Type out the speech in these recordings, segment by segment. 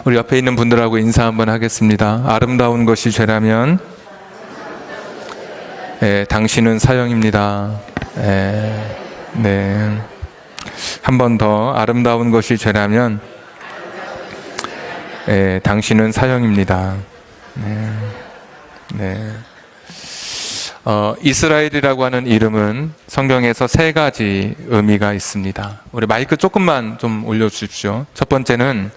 우리 옆에 있는 분들하고 인사 한번 하겠습니다. 아름다운 것이 죄라면 당신은 사형입니다. 네. 한 번 더 아름다운 것이 죄라면 당신은 사형입니다. 네. 이스라엘이라고 하는 이름은 성경에서 세 가지 의미가 있습니다. 우리 마이크 조금만 좀 올려주십시오. 첫 번째는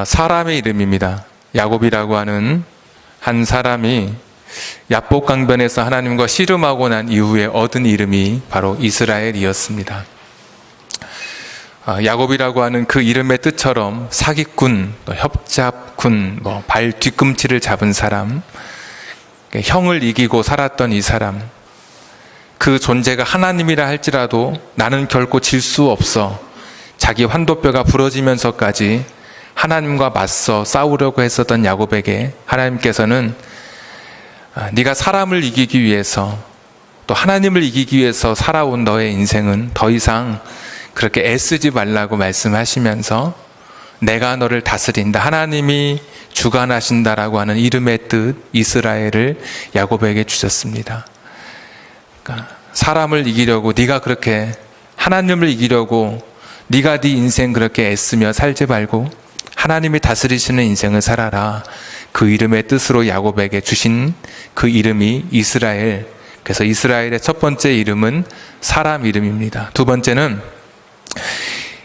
사람의 이름입니다. 야곱이라고 하는 한 사람이 야복 강변에서 하나님과 씨름하고 난 이후에 얻은 이름이 바로 이스라엘이었습니다. 야곱이라고 하는 그 이름의 뜻처럼 사기꾼, 또 협잡꾼, 발 뒤꿈치를 잡은 사람, 형을 이기고 살았던 이 사람, 그 존재가 하나님이라 할지라도 나는 결코 질 수 없어 자기 환도뼈가 부러지면서까지 하나님과 맞서 싸우려고 했었던 야곱에게 하나님께서는 네가 사람을 이기기 위해서 또 하나님을 이기기 위해서 살아온 너의 인생은 더 이상 그렇게 애쓰지 말라고 말씀하시면서 내가 너를 다스린다, 하나님이 주관하신다라고 하는 이름의 뜻 이스라엘을 야곱에게 주셨습니다. 그러니까 사람을 이기려고 네가 그렇게 하나님을 이기려고 네가 네 인생 그렇게 애쓰며 살지 말고 하나님이 다스리시는 인생을 살아라. 그 이름의 뜻으로 야곱에게 주신 그 이름이 이스라엘. 그래서 이스라엘의 첫 번째 이름은 사람 이름입니다. 두 번째는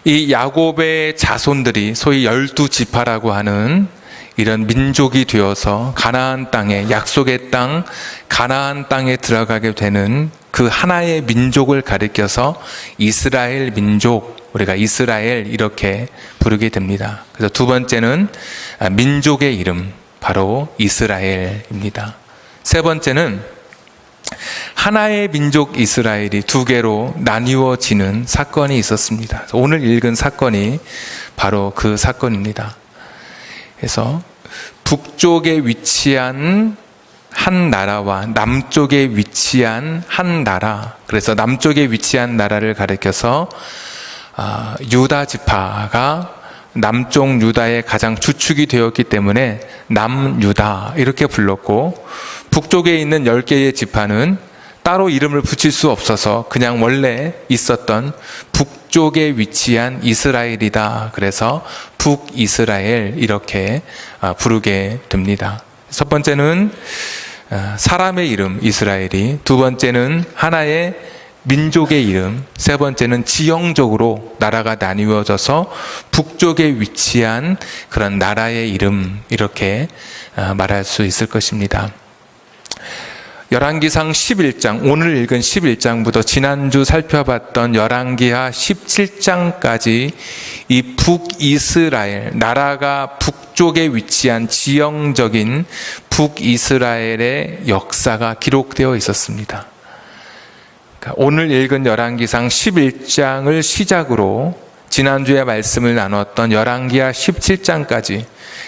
이 야곱의 자손들이 소위 12지파라고 하는 이런 민족이 되어서 가나안 땅에, 약속의 땅 가나안 땅에 들어가게 되는 그 하나의 민족을 가리켜서 이스라엘 민족, 우리가 이스라엘 이렇게 부르게 됩니다. 그래서 두 번째는 민족의 이름, 바로 이스라엘입니다. 세 번째는 하나의 민족 이스라엘이 두 개로 나뉘어지는 사건이 있었습니다. 오늘 읽은 사건이 바로 그 사건입니다. 그래서 북쪽에 위치한 한 나라와 남쪽에 위치한 한 나라, 그래서 남쪽에 위치한 나라를 가리켜서 유다 지파가 남쪽 유다의 가장 주축이 되었기 때문에 남유다 이렇게 불렀고, 북쪽에 있는 10개의 지파는 따로 이름을 붙일 수 없어서 그냥 원래 있었던 북쪽에 위치한 이스라엘이다. 그래서 북이스라엘 이렇게 부르게 됩니다. 첫 번째는 사람의 이름 이스라엘이, 두 번째는 하나의 민족의 이름, 세 번째는 지형적으로 나라가 나뉘어져서 북쪽에 위치한 그런 나라의 이름, 이렇게 말할 수 있을 것입니다. 열왕기상 11장, 오늘 읽은 11장부터 지난주 살펴봤던 열왕기하 17장까지 이 북이스라엘, 나라가 북쪽에 위치한 지형적인 북이스라엘의 역사가 기록되어 있었습니다. 오늘 읽은 열왕기상 11장을 시작으로 지난주에 말씀을 나눴던 열왕기하 17장까지,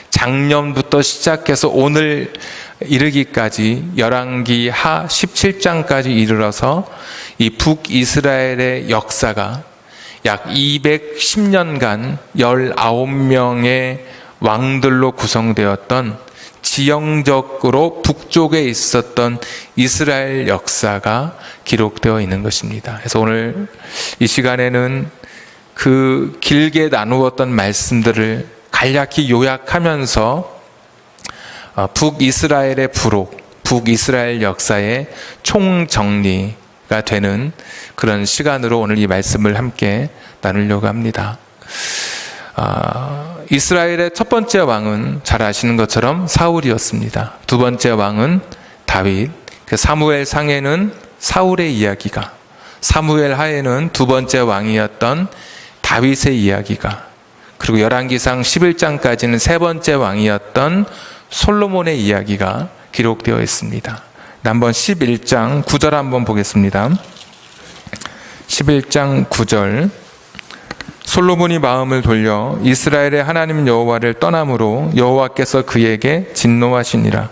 작년부터 시작해서 오늘 이르기까지 열왕기하 17장까지 이르러서 이 북이스라엘의 역사가 약 210년간 19명의 왕들로 구성되었던 지형적으로 북쪽에 있었던 이스라엘 역사가 기록되어 있는 것입니다. 그래서 오늘 이 시간에는 그 길게 나누었던 말씀들을 간략히 요약하면서 북이스라엘의 부록, 북이스라엘 역사의 총정리가 되는 그런 시간으로 오늘 이 말씀을 함께 나누려고 합니다. 이스라엘의 첫 번째 왕은 잘 아시는 것처럼 사울이었습니다. 두 번째 왕은 다윗, 사무엘 상에는 사울의 이야기가, 사무엘 하에는 두 번째 왕이었던 다윗의 이야기가, 그리고 열왕기상 11장까지는 세 번째 왕이었던 솔로몬의 이야기가 기록되어 있습니다. 한번 11장 9절 한번 보겠습니다. 11장 9절. 솔로몬이 마음을 돌려 이스라엘의 하나님 여호와를 떠남으로 여호와께서 그에게 진노하시니라.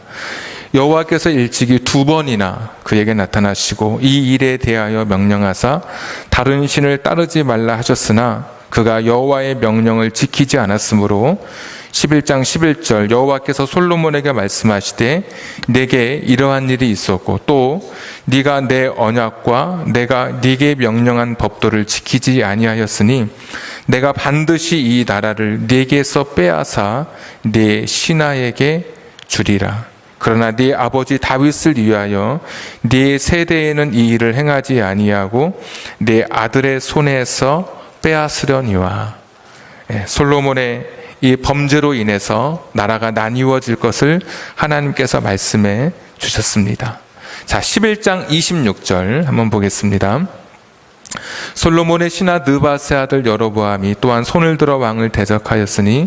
여호와께서 일찍이 2번이나 그에게 나타나시고 이 일에 대하여 명령하사 다른 신을 따르지 말라 하셨으나 그가 여호와의 명령을 지키지 않았으므로 11장 11절 여호와께서 솔로몬에게 말씀하시되 내게 이러한 일이 있었고 또 네가 내 언약과 내가 네게 명령한 법도를 지키지 아니하였으니 내가 반드시 이 나라를 네게서 빼앗아 네 신하에게 주리라. 그러나 네 아버지 다윗을 위하여 네 세대에는 이 일을 행하지 아니하고 네 아들의 손에서 빼앗으려니와. 솔로몬의 이 범죄로 인해서 나라가 나뉘어질 것을 하나님께서 말씀해 주셨습니다. 자, 11장 26절 한번 보겠습니다. 솔로몬의 신하 느바세 아들 여로보암이 또한 손을 들어 왕을 대적하였으니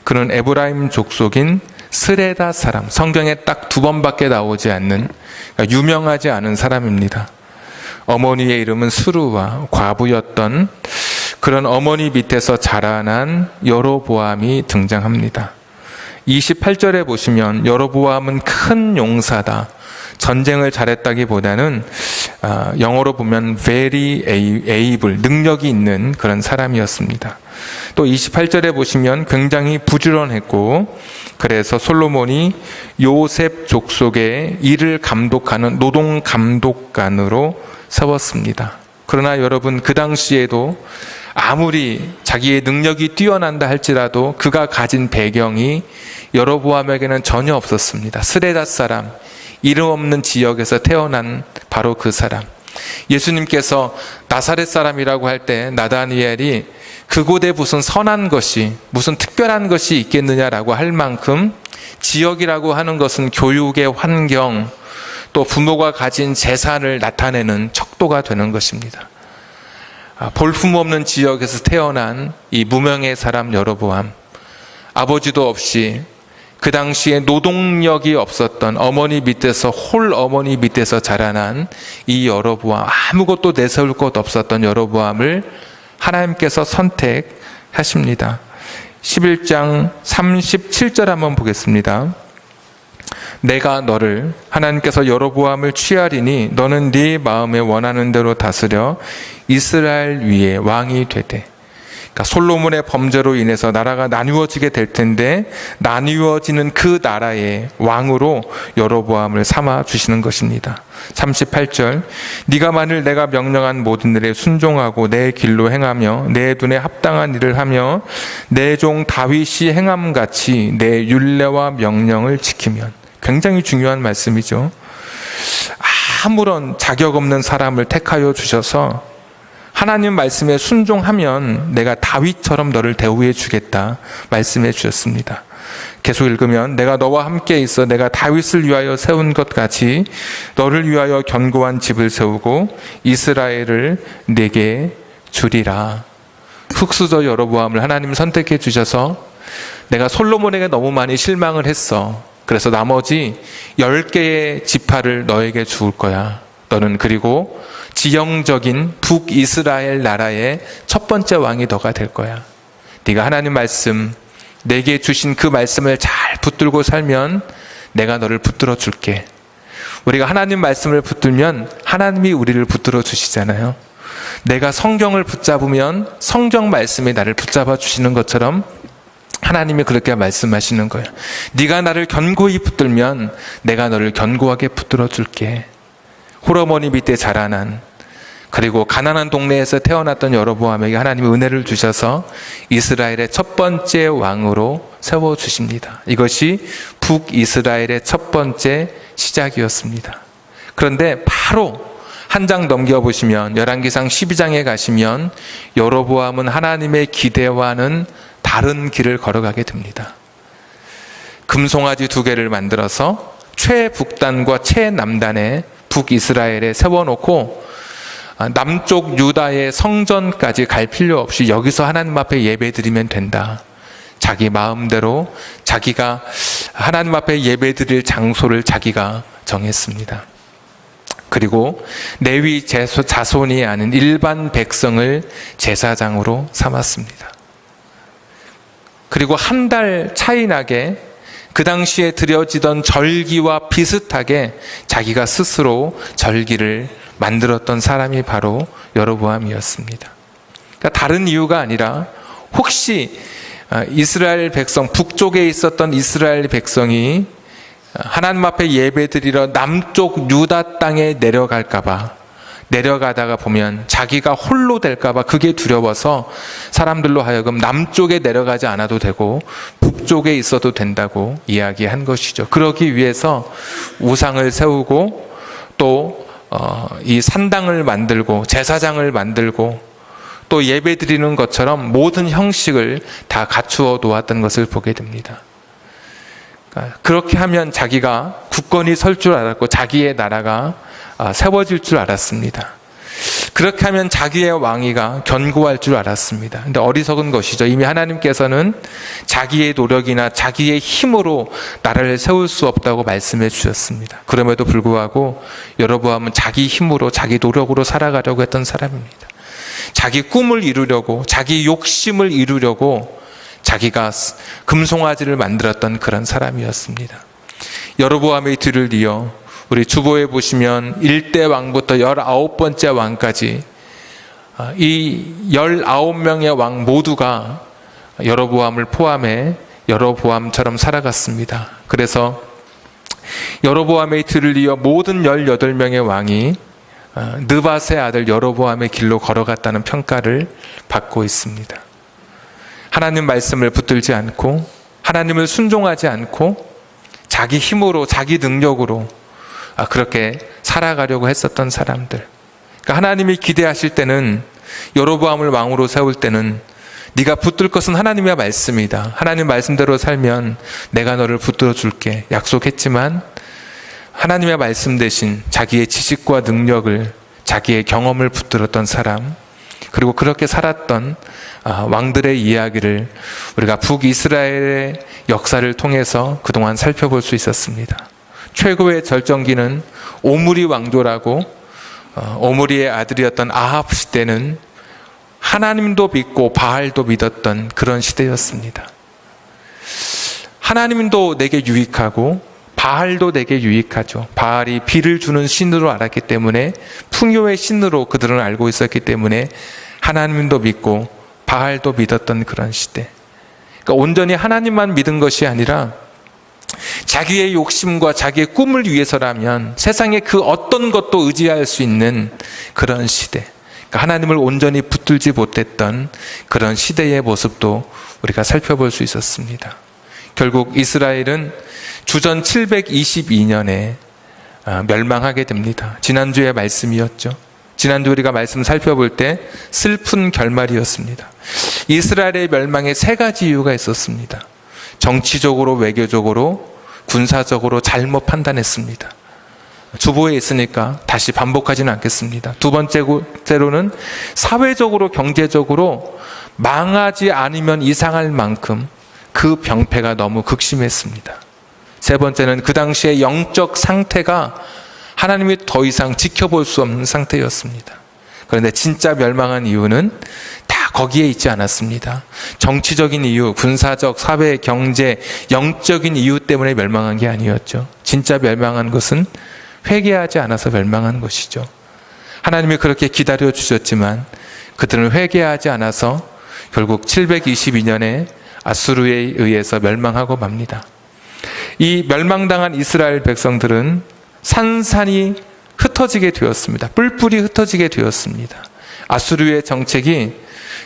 그는 에브라임 족속인 스레다 사람, 성경에 딱 2번밖에 나오지 않는, 그러니까 유명하지 않은 사람입니다. 어머니의 이름은 수르와 과부였던 그런 어머니 밑에서 자라난 여로보암이 등장합니다. 28절에 보시면 여로보암은 큰 용사다. 전쟁을 잘했다기보다는 영어로 보면 very able, 능력이 있는 그런 사람이었습니다. 또 28절에 보시면 굉장히 부지런했고 그래서 솔로몬이 요셉 족속의 일을 감독하는 노동 감독관으로 세웠습니다. 그러나 여러분 그 당시에도 아무리 자기의 능력이 뛰어난다 할지라도 그가 가진 배경이 여로보암에게는 전혀 없었습니다. 스레다 사람, 이름 없는 지역에서 태어난 바로 그 사람. 예수님께서 나사렛 사람이라고 할 때 나다니엘이 그곳에 무슨 선한 것이, 무슨 특별한 것이 있겠느냐라고 할 만큼 지역이라고 하는 것은 교육의 환경, 또 부모가 가진 재산을 나타내는 척도가 되는 것입니다. 볼품없는 지역에서 태어난 이 무명의 사람 여로보암, 아버지도 없이 그 당시에 노동력이 없었던 어머니 밑에서 홀 어머니 밑에서 자라난 이 여로보암, 아무것도 내세울 것 없었던 여로보암을 하나님께서 선택하십니다. 11장 37절 한번 보겠습니다. 내가 너를, 하나님께서 여로보암을 취하리니 너는 네 마음에 원하는 대로 다스려 이스라엘 위에 왕이 되되. 그러니까 솔로몬의 범죄로 인해서 나라가 나뉘어지게 될 텐데 나뉘어지는 그 나라의 왕으로 여로보암을 삼아 주시는 것입니다. 38절 네가 만일 내가 명령한 모든 일에 순종하고 내 길로 행하며 내 눈에 합당한 일을 하며 내 종 다윗이 행함같이 내 율례와 명령을 지키면. 굉장히 중요한 말씀이죠. 아무런 자격 없는 사람을 택하여 주셔서 하나님 말씀에 순종하면 내가 다윗처럼 너를 대우해 주겠다 말씀해 주셨습니다. 계속 읽으면 내가 너와 함께 있어 내가 다윗을 위하여 세운 것 같이 너를 위하여 견고한 집을 세우고 이스라엘을 내게 주리라. 흑수저 여로보암을 하나님 선택해 주셔서 내가 솔로몬에게 너무 많이 실망을 했어. 그래서 나머지 10개의 지파를 너에게 줄 거야. 너는 그리고 지형적인 북이스라엘 나라의 첫 번째 왕이 너가 될 거야. 네가 하나님 말씀, 내게 주신 그 말씀을 잘 붙들고 살면 내가 너를 붙들어 줄게. 우리가 하나님 말씀을 붙들면 하나님이 우리를 붙들어 주시잖아요. 내가 성경을 붙잡으면 성경 말씀이 나를 붙잡아 주시는 것처럼 하나님이 그렇게 말씀하시는 거예요. 네가 나를 견고히 붙들면 내가 너를 견고하게 붙들어 줄게. 홀어머니 밑에 자라난 그리고 가난한 동네에서 태어났던 여로보암에게 하나님이 은혜를 주셔서 이스라엘의 첫 번째 왕으로 세워주십니다. 이것이 북이스라엘의 첫 번째 시작이었습니다. 그런데 바로 한 장 넘겨보시면 열왕기상 12장에 가시면 여로보암은 하나님의 기대와는 다른 길을 걸어가게 됩니다. 금송아지 2개를 만들어서 최북단과 최남단에 북이스라엘에 세워놓고 남쪽 유다의 성전까지 갈 필요 없이 여기서 하나님 앞에 예배드리면 된다. 자기 마음대로 자기가 하나님 앞에 예배드릴 장소를 자기가 정했습니다. 그리고 레위 자손이 아닌 일반 백성을 제사장으로 삼았습니다. 그리고 한 달 차이 나게 그 당시에 드려지던 절기와 비슷하게 자기가 스스로 절기를 만들었던 사람이 바로 여로보암이었습니다. 그러니까 다른 이유가 아니라 혹시 이스라엘 백성, 북쪽에 있었던 이스라엘 백성이 하나님 앞에 예배드리러 남쪽 유다 땅에 내려갈까봐, 내려가다가 보면 자기가 홀로 될까봐 그게 두려워서 사람들로 하여금 남쪽에 내려가지 않아도 되고 북쪽에 있어도 된다고 이야기한 것이죠. 그러기 위해서 우상을 세우고 또 이 산당을 만들고 제사장을 만들고 또 예배드리는 것처럼 모든 형식을 다 갖추어 놓았던 것을 보게 됩니다. 그렇게 하면 자기가 굳건히 설 줄 알았고 자기의 나라가 세워질 줄 알았습니다. 그렇게 하면 자기의 왕위가 견고할 줄 알았습니다. 근데 어리석은 것이죠. 이미 하나님께서는 자기의 노력이나 자기의 힘으로 나라를 세울 수 없다고 말씀해 주셨습니다. 그럼에도 불구하고 여로보암은 자기 힘으로 자기 노력으로 살아가려고 했던 사람입니다. 자기 꿈을 이루려고, 자기 욕심을 이루려고 자기가 금송아지를 만들었던 그런 사람이었습니다. 여로보암의 뒤를 이어 우리 주보에 보시면 1대 왕부터 19번째 왕까지 이 19명의 왕 모두가 여로보암을 포함해 여로보암처럼 살아갔습니다. 그래서 여로보암의 뒤를 이어 모든 18명의 왕이 느밧의 아들 여로보암의 길로 걸어갔다는 평가를 받고 있습니다. 하나님 말씀을 붙들지 않고 하나님을 순종하지 않고 자기 힘으로 자기 능력으로 그렇게 살아가려고 했었던 사람들. 그러니까 하나님이 기대하실 때는, 여로보암을 왕으로 세울 때는 네가 붙들 것은 하나님의 말씀이다. 하나님 말씀대로 살면 내가 너를 붙들어 줄게 약속했지만 하나님의 말씀 대신 자기의 지식과 능력을, 자기의 경험을 붙들었던 사람, 그리고 그렇게 살았던 왕들의 이야기를 우리가 북이스라엘의 역사를 통해서 그동안 살펴볼 수 있었습니다. 최고의 절정기는 오므리 왕조라고, 오므리의 아들이었던 아합 시대는 하나님도 믿고 바알도 믿었던 그런 시대였습니다. 하나님도 내게 유익하고 바알도 내게 유익하죠. 바알이 비를 주는 신으로 알았기 때문에, 풍요의 신으로 그들은 알고 있었기 때문에 하나님도 믿고 바알도 믿었던 그런 시대. 그러니까 온전히 하나님만 믿은 것이 아니라 자기의 욕심과 자기의 꿈을 위해서라면 세상의 그 어떤 것도 의지할 수 있는 그런 시대. 그러니까 하나님을 온전히 붙들지 못했던 그런 시대의 모습도 우리가 살펴볼 수 있었습니다. 결국 이스라엘은 주전 722년에 멸망하게 됩니다. 지난주의 말씀이었죠. 지난주 우리가 말씀 살펴볼 때 슬픈 결말이었습니다. 이스라엘의 멸망에 3가지 이유가 있었습니다. 정치적으로, 외교적으로, 군사적으로 잘못 판단했습니다. 주보에 있으니까 다시 반복하지는 않겠습니다. 두 번째로는 사회적으로, 경제적으로 망하지 않으면 이상할 만큼 그 병폐가 너무 극심했습니다. 세 번째는 그 당시의 영적 상태가 하나님이 더 이상 지켜볼 수 없는 상태였습니다. 그런데 진짜 멸망한 이유는 다 거기에 있지 않았습니다. 정치적인 이유, 군사적, 사회, 경제, 영적인 이유 때문에 멸망한 게 아니었죠. 진짜 멸망한 것은 회개하지 않아서 멸망한 것이죠. 하나님이 그렇게 기다려 주셨지만 그들은 회개하지 않아서 결국 722년에 아수르에 의해서 멸망하고 맙니다. 이 멸망당한 이스라엘 백성들은 산산이 흩어지게 되었습니다. 뿔뿔이 흩어지게 되었습니다. 아수르의 정책이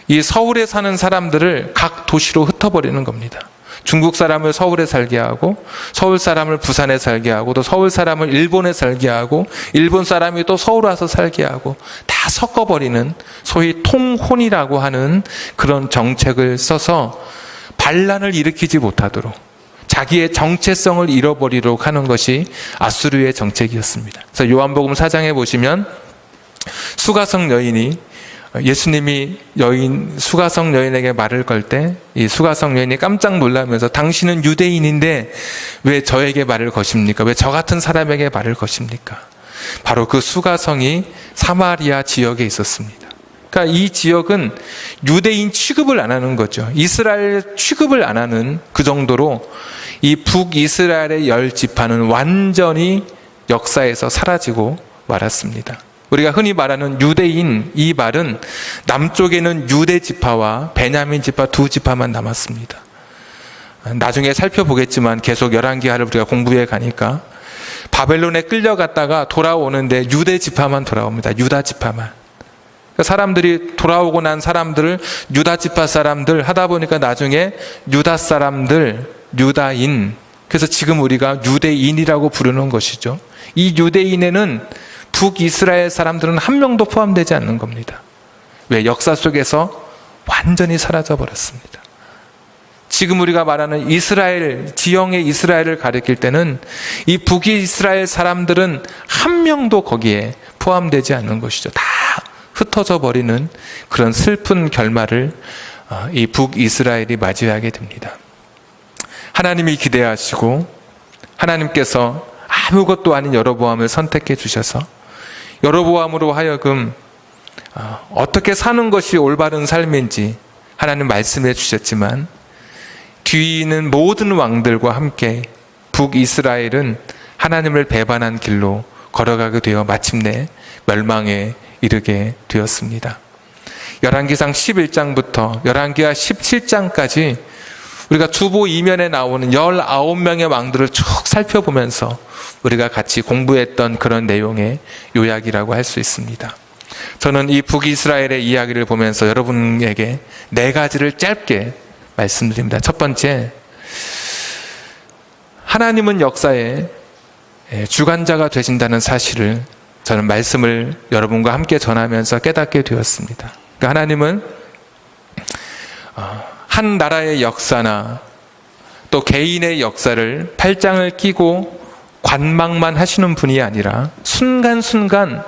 이 서울에 사는 사람들을 각 도시로 흩어버리는 겁니다. 중국 사람을 서울에 살게 하고, 서울 사람을 부산에 살게 하고, 또 서울 사람을 일본에 살게 하고, 일본 사람이 또 서울 와서 살게 하고, 다 섞어버리는 소위 통혼이라고 하는 그런 정책을 써서 반란을 일으키지 못하도록 자기의 정체성을 잃어버리도록 하는 것이 아수르의 정책이었습니다. 그래서 요한복음 4장에 보시면 수가성 여인이, 예수님이 수가성 여인에게 말을 걸 때 이 수가성 여인이 깜짝 놀라면서 당신은 유대인인데 왜 저에게 말을 거십니까? 왜 저 같은 사람에게 말을 거십니까? 바로 그 수가성이 사마리아 지역에 있었습니다. 그러니까 이 지역은 유대인 취급을 안 하는 거죠. 이스라엘 취급을 안 하는 그 정도로 이 북이스라엘의 10지파는 완전히 역사에서 사라지고 말았습니다. 우리가 흔히 말하는 유대인, 이 말은 남쪽에는 유대 지파와 베냐민 지파 두 지파만 남았습니다. 나중에 살펴보겠지만 계속 열왕기하를 우리가 공부해 가니까 바벨론에 끌려갔다가 돌아오는데 유대 지파만 돌아옵니다. 유다 지파만. 사람들이 돌아오고 난 사람들을 유다 지파 사람들 하다 보니까 나중에 유다 사람들, 유다인, 그래서 지금 우리가 유대인이라고 부르는 것이죠. 이 유대인에는 북이스라엘 사람들은 한 명도 포함되지 않는 겁니다. 왜? 역사 속에서 완전히 사라져 버렸습니다. 지금 우리가 말하는 이스라엘, 지형의 이스라엘을 가리킬 때는 이 북이스라엘 사람들은 한 명도 거기에 포함되지 않는 것이죠. 다 흩어져 버리는 그런 슬픈 결말을 이 북이스라엘이 맞이하게 됩니다. 하나님이 기대하시고 하나님께서 아무것도 아닌 여로보암을 선택해 주셔서 여로보암으로 하여금 어떻게 사는 것이 올바른 삶인지 하나님 말씀해 주셨지만 뒤에 있는 모든 왕들과 함께 북이스라엘은 하나님을 배반한 길로 걸어가게 되어 마침내 멸망에 이르게 되었습니다. 열왕기상 11장부터 열왕기하 17장까지 우리가 주보 이면에 나오는 19명의 왕들을 쭉 살펴보면서 우리가 같이 공부했던 그런 내용의 요약이라고 할 수 있습니다. 저는 이 북이스라엘의 이야기를 보면서 여러분에게 4가지를 짧게 말씀드립니다. 첫 번째, 하나님은 역사의 주관자가 되신다는 사실을 저는 말씀을 여러분과 함께 전하면서 깨닫게 되었습니다. 그러니까 하나님은 한 나라의 역사나 또 개인의 역사를 팔짱을 끼고 관망만 하시는 분이 아니라 순간순간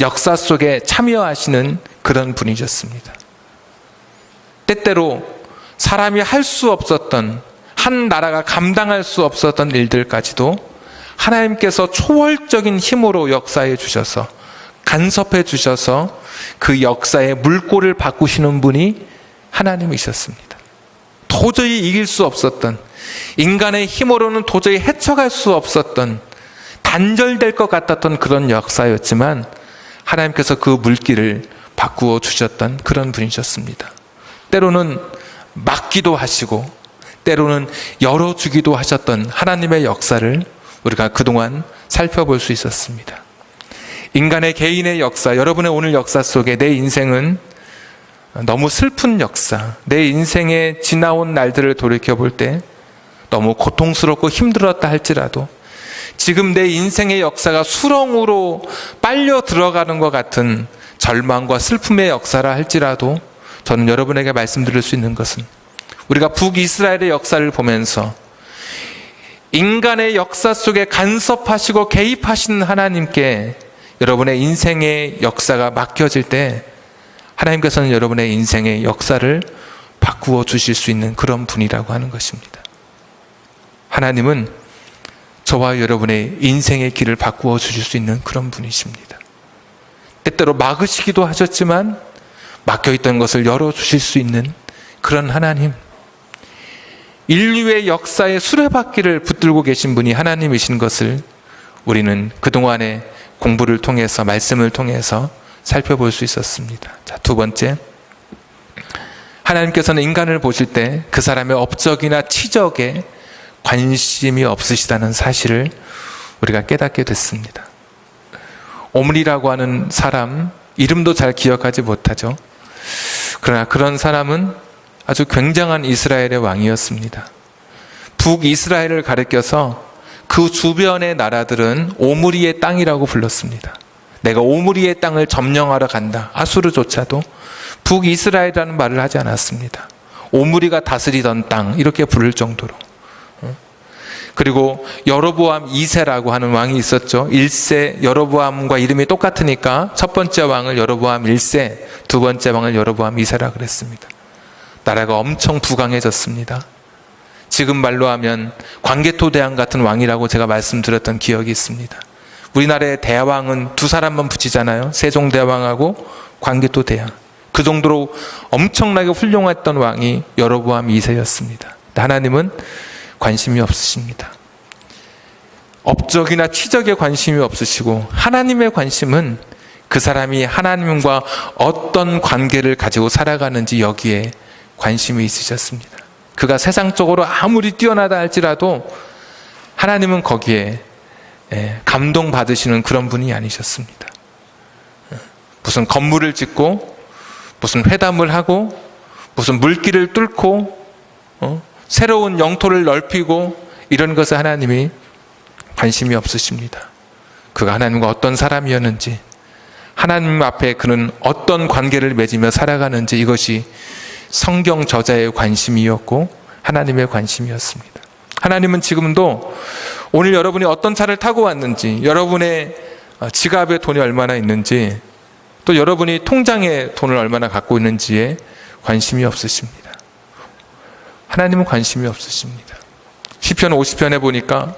역사 속에 참여하시는 그런 분이셨습니다. 때때로 사람이 할 수 없었던, 한 나라가 감당할 수 없었던 일들까지도 하나님께서 초월적인 힘으로 역사해 주셔서, 간섭해 주셔서 그 역사의 물꼬를 바꾸시는 분이 하나님이셨습니다. 도저히 이길 수 없었던, 인간의 힘으로는 도저히 헤쳐갈 수 없었던, 단절될 것 같았던 그런 역사였지만 하나님께서 그 물길을 바꾸어 주셨던 그런 분이셨습니다. 때로는 막기도 하시고 때로는 열어주기도 하셨던 하나님의 역사를 우리가 그동안 살펴볼 수 있었습니다. 인간의 개인의 역사, 여러분의 오늘 역사 속에 내 인생은 너무 슬픈 역사, 내 인생에 지나온 날들을 돌이켜볼 때 너무 고통스럽고 힘들었다 할지라도 지금 내 인생의 역사가 수렁으로 빨려 들어가는 것 같은 절망과 슬픔의 역사라 할지라도 저는 여러분에게 말씀드릴 수 있는 것은 우리가 북이스라엘의 역사를 보면서 인간의 역사 속에 간섭하시고 개입하시는 하나님께 여러분의 인생의 역사가 맡겨질 때 하나님께서는 여러분의 인생의 역사를 바꾸어 주실 수 있는 그런 분이라고 하는 것입니다. 하나님은 저와 여러분의 인생의 길을 바꾸어 주실 수 있는 그런 분이십니다. 때때로 막으시기도 하셨지만 막혀있던 것을 열어주실 수 있는 그런 하나님, 인류의 역사의 수레바퀴를 붙들고 계신 분이 하나님이신 것을 우리는 그동안의 공부를 통해서, 말씀을 통해서 살펴볼 수 있었습니다. 자, 두 번째, 하나님께서는 인간을 보실 때 그 사람의 업적이나 치적에 관심이 없으시다는 사실을 우리가 깨닫게 됐습니다. 오므리라고 하는 사람, 이름도 잘 기억하지 못하죠. 그러나 그런 사람은 아주 굉장한 이스라엘의 왕이었습니다. 북이스라엘을 가리켜서 그 주변의 나라들은 오므리의 땅이라고 불렀습니다. 내가 오므리의 땅을 점령하러 간다. 아수르조차도 북이스라엘이라는 말을 하지 않았습니다. 오므리가 다스리던 땅, 이렇게 부를 정도로. 그리고 여로보암 2세라고 하는 왕이 있었죠. 1세 여로보암과 이름이 똑같으니까 첫 번째 왕을 여로보암 1세, 두 번째 왕을 여로보암 2세라 그랬습니다. 나라가 엄청 부강해졌습니다. 지금 말로 하면 광개토대왕 같은 왕이라고 제가 말씀드렸던 기억이 있습니다. 우리나라의 대왕은 두 사람만 붙이잖아요. 세종대왕하고 광개토대왕. 그 정도로 엄청나게 훌륭했던 왕이 여로보암 2세였습니다. 하나님은 관심이 없으십니다. 업적이나 치적에 관심이 없으시고 하나님의 관심은 그 사람이 하나님과 어떤 관계를 가지고 살아가는지 여기에 관심이 있으셨습니다. 그가 세상적으로 아무리 뛰어나다 할지라도 하나님은 거기에 감동받으시는 그런 분이 아니셨습니다. 무슨 건물을 짓고 무슨 회담을 하고 무슨 물길을 뚫고 새로운 영토를 넓히고 이런 것에 하나님이 관심이 없으십니다. 그가 하나님과 어떤 사람이었는지, 하나님 앞에 그는 어떤 관계를 맺으며 살아가는지, 이것이 성경 저자의 관심이었고 하나님의 관심이었습니다. 하나님은 지금도 오늘 여러분이 어떤 차를 타고 왔는지, 여러분의 지갑에 돈이 얼마나 있는지, 또 여러분이 통장에 돈을 얼마나 갖고 있는지에 관심이 없으십니다. 하나님은 관심이 없으십니다. 시편 50편에 보니까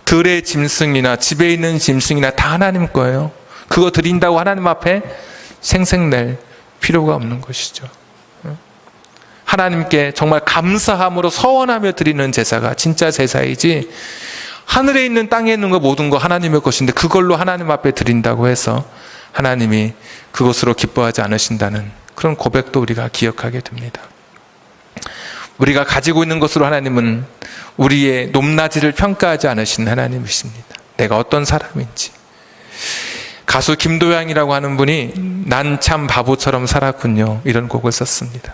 들의 짐승이나 집에 있는 짐승이나 다 하나님 거예요. 그거 드린다고 하나님 앞에 생색낼 필요가 없는 것이죠. 하나님께 정말 감사함으로 서원하며 드리는 제사가 진짜 제사이지, 하늘에 있는 땅에 있는 거 모든 거 하나님의 것인데 그걸로 하나님 앞에 드린다고 해서 하나님이 그것으로 기뻐하지 않으신다는 그런 고백도 우리가 기억하게 됩니다. 우리가 가지고 있는 것으로 하나님은 우리의 높낮이를 평가하지 않으신 하나님이십니다. 내가 어떤 사람인지. 가수 김도양이라고 하는 분이 난 참 바보처럼 살았군요, 이런 곡을 썼습니다.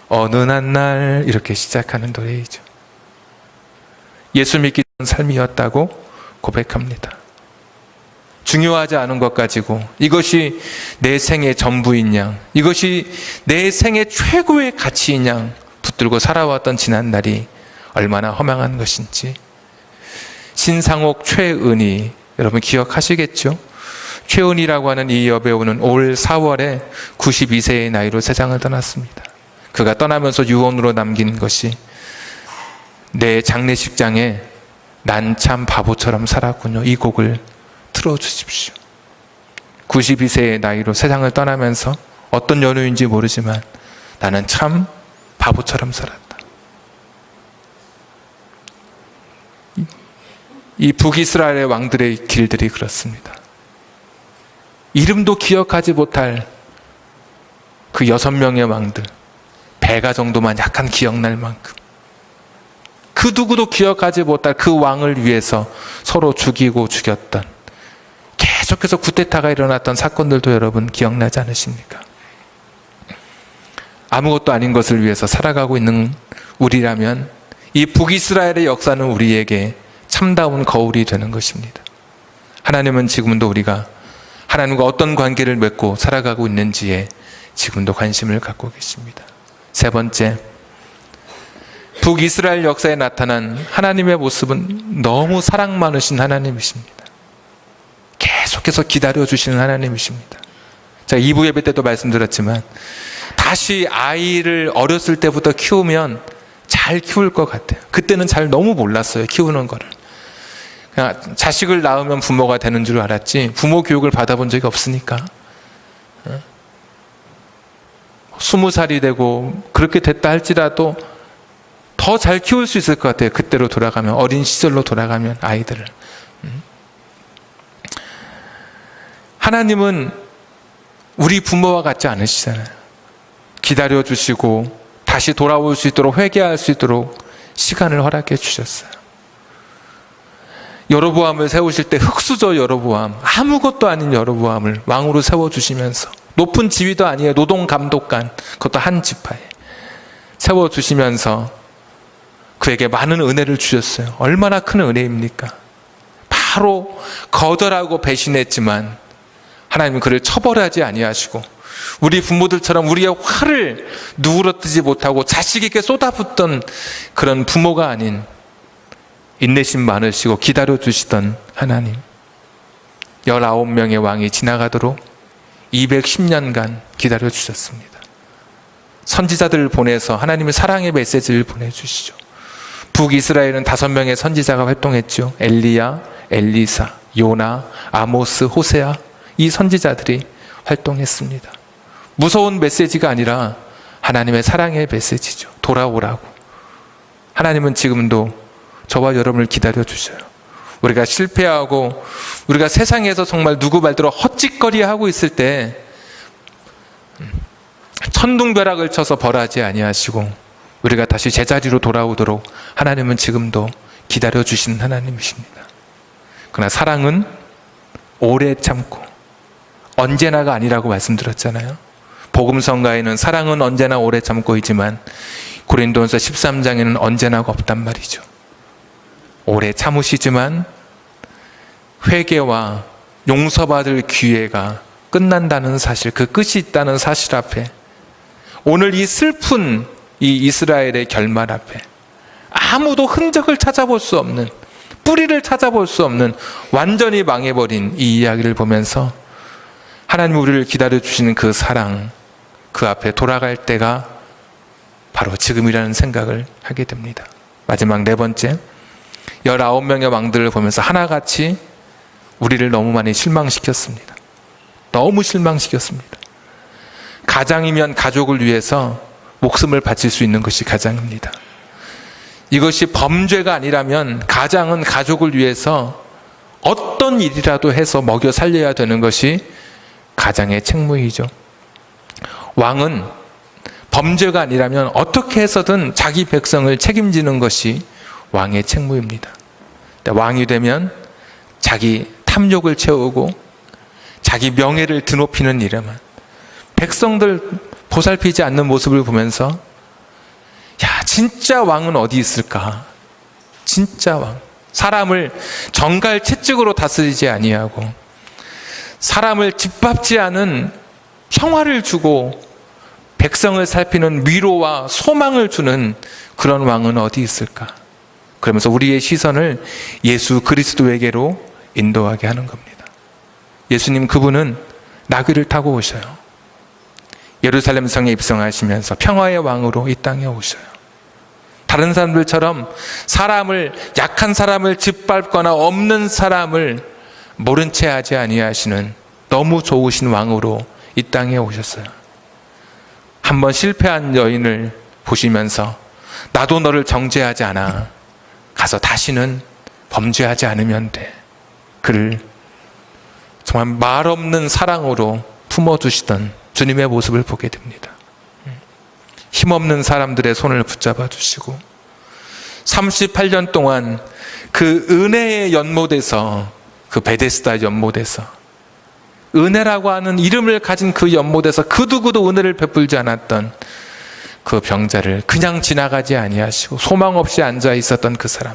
어느 한 날, 이렇게 시작하는 노래이죠. 예수 믿기 전 삶이었다고 고백합니다. 중요하지 않은 것 가지고 이것이 내 생의 전부인 양, 이것이 내 생의 최고의 가치인 양 붙들고 살아왔던 지난날이 얼마나 허망한 것인지. 신상옥 최은희, 여러분 기억하시겠죠? 최은희라고 하는 이 여배우는 올 4월에 92세의 나이로 세상을 떠났습니다. 그가 떠나면서 유언으로 남긴 것이, 내 장례식장에 난 참 바보처럼 살았군요, 이 곡을 틀어주십시오. 92세의 나이로 세상을 떠나면서 어떤 연유인지 모르지만 나는 참 바보처럼 살았다. 이 북이스라엘의 왕들의 길들이 그렇습니다. 이름도 기억하지 못할 그 6명의 왕들, 베가 정도만 약간 기억날 만큼, 그 누구도 기억하지 못할 그 왕을 위해서 서로 죽이고 죽였던, 계속해서 쿠데타가 일어났던 사건들도 여러분 기억나지 않으십니까? 아무것도 아닌 것을 위해서 살아가고 있는 우리라면 이 북이스라엘의 역사는 우리에게 참다운 거울이 되는 것입니다. 하나님은 지금도 우리가 하나님과 어떤 관계를 맺고 살아가고 있는지에 지금도 관심을 갖고 계십니다. 세 번째, 북이스라엘 역사에 나타난 하나님의 모습은 너무 사랑 많으신 하나님이십니다. 계속해서 기다려주시는 하나님이십니다. 제가 2부 예배 때도 말씀드렸지만, 다시 아이를 어렸을 때부터 키우면 잘 키울 것 같아요. 그때는 잘 너무 몰랐어요, 키우는 거를. 그냥 자식을 낳으면 부모가 되는 줄 알았지 부모 교육을 받아본 적이 없으니까 20살이 되고 그렇게 됐다 할지라도 더 잘 키울 수 있을 것 같아요. 그때로 돌아가면, 어린 시절로 돌아가면 아이들을. 하나님은 우리 부모와 같지 않으시잖아요. 기다려주시고 다시 돌아올 수 있도록, 회개할 수 있도록 시간을 허락해 주셨어요. 여로보암을 세우실 때 흙수저 여로보암, 아무것도 아닌 여로보암을 왕으로 세워주시면서, 높은 지위도 아니에요, 노동감독관, 그것도 한 지파에 세워주시면서 그에게 많은 은혜를 주셨어요. 얼마나 큰 은혜입니까? 바로 거절하고 배신했지만 하나님은 그를 처벌하지 아니하시고, 우리 부모들처럼 우리의 화를 누그러뜨지 못하고 자식에게 쏟아붓던 그런 부모가 아닌 인내심 많으시고 기다려주시던 하나님, 19명의 왕이 지나가도록 210년간 기다려주셨습니다. 선지자들을 보내서 하나님의 사랑의 메시지를 보내주시죠. 북이스라엘은 5명의 선지자가 활동했죠. 엘리야, 엘리사, 요나, 아모스, 호세아, 이 선지자들이 활동했습니다. 무서운 메시지가 아니라 하나님의 사랑의 메시지죠. 돌아오라고. 하나님은 지금도 저와 여러분을 기다려 주셔요. 우리가 실패하고 우리가 세상에서 정말 누구 말대로 헛짓거리하고 있을 때 천둥벼락을 쳐서 벌하지 아니하시고 우리가 다시 제자리로 돌아오도록 하나님은 지금도 기다려주시는 하나님이십니다. 그러나 사랑은 오래 참고 언제나가 아니라고 말씀드렸잖아요. 복음성가에는 사랑은 언제나 오래 참고이지만 고린도전서 13장에는 언제나가 없단 말이죠. 오래 참으시지만 회개와 용서받을 기회가 끝난다는 사실, 그 끝이 있다는 사실 앞에 오늘 이 슬픈 이 이스라엘의 결말 앞에 아무도 흔적을 찾아볼 수 없는, 뿌리를 찾아볼 수 없는 완전히 망해버린 이 이야기를 보면서 하나님 우리를 기다려주시는 그 사랑, 그 앞에 돌아갈 때가 바로 지금이라는 생각을 하게 됩니다. 마지막 네 번째, 19명의 왕들을 보면서 하나같이 우리를 너무 많이 실망시켰습니다. 너무 실망시켰습니다. 가장이면 가족을 위해서 목숨을 바칠 수 있는 것이 가장입니다. 이것이 범죄가 아니라면 가장은 가족을 위해서 어떤 일이라도 해서 먹여 살려야 되는 것이 가장의 책무이죠. 왕은 범죄가 아니라면 어떻게 해서든 자기 백성을 책임지는 것이 왕의 책무입니다. 왕이 되면 자기 탐욕을 채우고 자기 명예를 드높이는 일에만, 백성들 보살피지 않는 모습을 보면서 야, 진짜 왕은 어디 있을까? 진짜 왕. 사람을 정갈 채찍으로 다스리지 아니하고 사람을 짓밟지 않은 평화를 주고 백성을 살피는 위로와 소망을 주는 그런 왕은 어디 있을까? 그러면서 우리의 시선을 예수 그리스도에게로 인도하게 하는 겁니다. 예수님, 그분은 나귀를 타고 오셔요. 예루살렘 성에 입성하시면서 평화의 왕으로 이 땅에 오셔요. 다른 사람들처럼 사람을, 약한 사람을 짓밟거나 없는 사람을 모른 채 하지 아니하시는 너무 좋으신 왕으로 이 땅에 오셨어요. 한번 실패한 여인을 보시면서 나도 너를 정죄하지 않아. 가서 다시는 범죄하지 않으면 돼. 그를 정말 말없는 사랑으로 품어주시던 주님의 모습을 보게 됩니다. 힘없는 사람들의 손을 붙잡아 주시고 38년 동안 그 은혜의 연못에서, 그 베데스다 연못에서, 은혜라고 하는 이름을 가진 그 연못에서 그 누구도 은혜를 베풀지 않았던 그 병자를 그냥 지나가지 아니하시고 소망 없이 앉아 있었던 그 사람,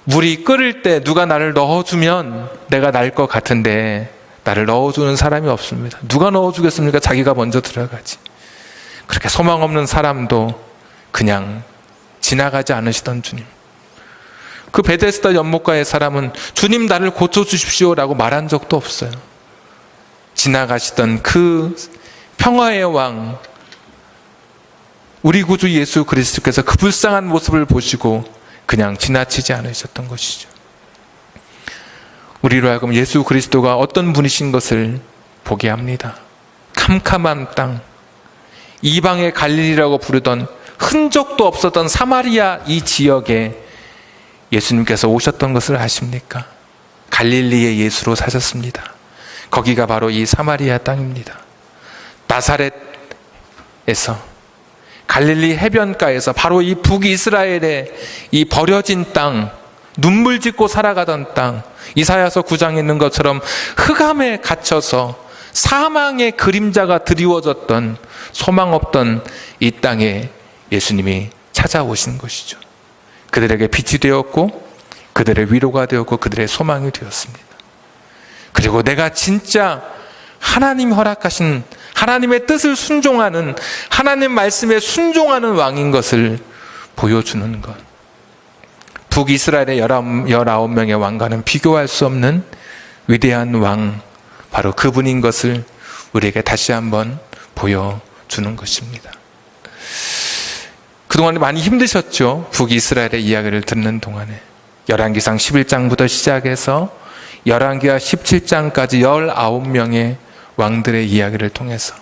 물이 끓을 때 누가 나를 넣어주면 내가 날 것 같은데 나를 넣어주는 사람이 없습니다. 누가 넣어주겠습니까? 자기가 먼저 들어가지. 그렇게 소망 없는 사람도 그냥 지나가지 않으시던 주님, 그 베데스다 연못가의 사람은 주님 나를 고쳐주십시오 라고 말한 적도 없어요. 지나가시던 그 평화의 왕, 우리 구주 예수 그리스도께서 그 불쌍한 모습을 보시고 그냥 지나치지 않으셨던 것이죠. 우리로 하여금 예수 그리스도가 어떤 분이신 것을 보게 합니다. 캄캄한 땅, 이방의 갈릴리라고 부르던 흔적도 없었던 사마리아 이 지역에 예수님께서 오셨던 것을 아십니까? 갈릴리의 예수로 사셨습니다. 거기가 바로 이 사마리아 땅입니다. 나사렛에서, 갈릴리 해변가에서, 바로 이 북이스라엘의 이 버려진 땅, 눈물 짓고 살아가던 땅, 이사야서 9장에 있는 것처럼 흑암에 갇혀서 사망의 그림자가 드리워졌던 소망 없던 이 땅에 예수님이 찾아오신 것이죠. 그들에게 빛이 되었고 그들의 위로가 되었고 그들의 소망이 되었습니다. 그리고 내가 진짜 하나님 허락하신, 하나님의 뜻을 순종하는, 하나님 말씀에 순종하는 왕인 것을 보여주는 것. 북이스라엘의 19명의 왕과는 비교할 수 없는 위대한 왕, 바로 그분인 것을 우리에게 다시 한번 보여주는 것입니다. 그동안 많이 힘드셨죠? 북이스라엘의 이야기를 듣는 동안에. 열왕기상 11장부터 시작해서 열왕기하 17장까지 19명의 왕들의 이야기를 통해서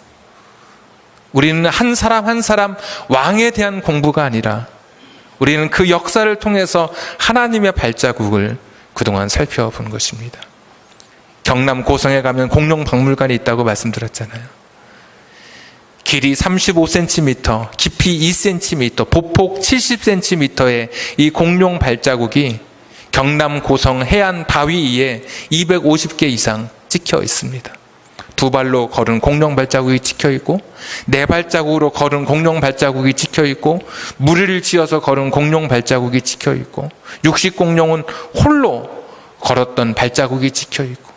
우리는 한 사람 한 사람 왕에 대한 공부가 아니라 우리는 그 역사를 통해서 하나님의 발자국을 그동안 살펴본 것입니다. 경남 고성에 가면 공룡박물관이 있다고 말씀드렸잖아요. 길이 35cm, 깊이 2cm, 보폭 70cm의 이 공룡 발자국이 경남 고성 해안 바위 위에 250개 이상 찍혀 있습니다. 두 발로 걸은 공룡 발자국이 찍혀 있고, 네 발자국으로 걸은 공룡 발자국이 찍혀 있고, 무리를 지어서 걸은 공룡 발자국이 찍혀 있고, 육식 공룡은 홀로 걸었던 발자국이 찍혀 있고,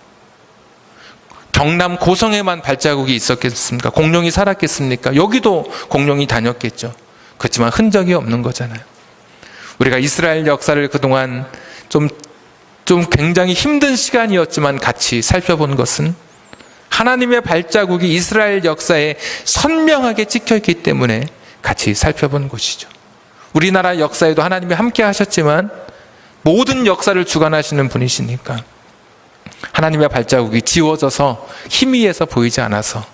경남 고성에만 발자국이 있었겠습니까? 공룡이 살았겠습니까? 여기도 공룡이 다녔겠죠. 그렇지만 흔적이 없는 거잖아요. 우리가 이스라엘 역사를 그동안 좀 굉장히 힘든 시간이었지만 같이 살펴본 것은 하나님의 발자국이 이스라엘 역사에 선명하게 찍혀있기 때문에 같이 살펴본 것이죠. 우리나라 역사에도 하나님이 함께 하셨지만 모든 역사를 주관하시는 분이시니까 하나님의 발자국이 지워져서 희미해서 보이지 않아서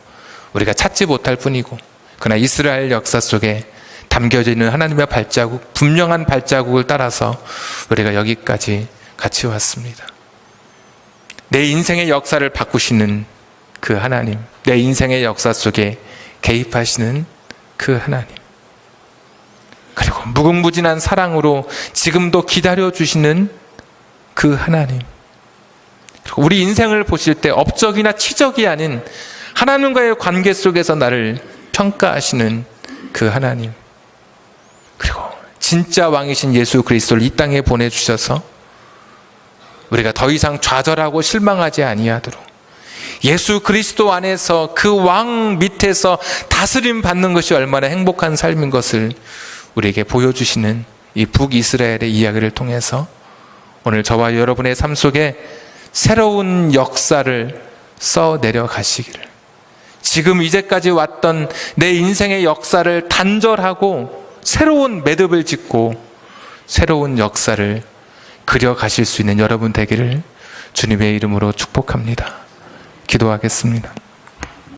우리가 찾지 못할 뿐이고, 그러나 이스라엘 역사 속에 담겨져 있는 하나님의 발자국, 분명한 발자국을 따라서 우리가 여기까지 같이 왔습니다. 내 인생의 역사를 바꾸시는 그 하나님, 내 인생의 역사 속에 개입하시는 그 하나님, 그리고 무궁무진한 사랑으로 지금도 기다려주시는 그 하나님, 그리고 우리 인생을 보실 때 업적이나 치적이 아닌 하나님과의 관계 속에서 나를 평가하시는 그 하나님, 그리고 진짜 왕이신 예수 그리스도를 이 땅에 보내주셔서 우리가 더 이상 좌절하고 실망하지 아니하도록 예수 그리스도 안에서 그 왕 밑에서 다스림 받는 것이 얼마나 행복한 삶인 것을 우리에게 보여주시는 이 북이스라엘의 이야기를 통해서 오늘 저와 여러분의 삶 속에 새로운 역사를 써내려 가시기를, 지금 이제까지 왔던 내 인생의 역사를 단절하고 새로운 매듭을 짓고 새로운 역사를 그려 가실 수 있는 여러분 되기를 주님의 이름으로 축복합니다. 기도하겠습니다.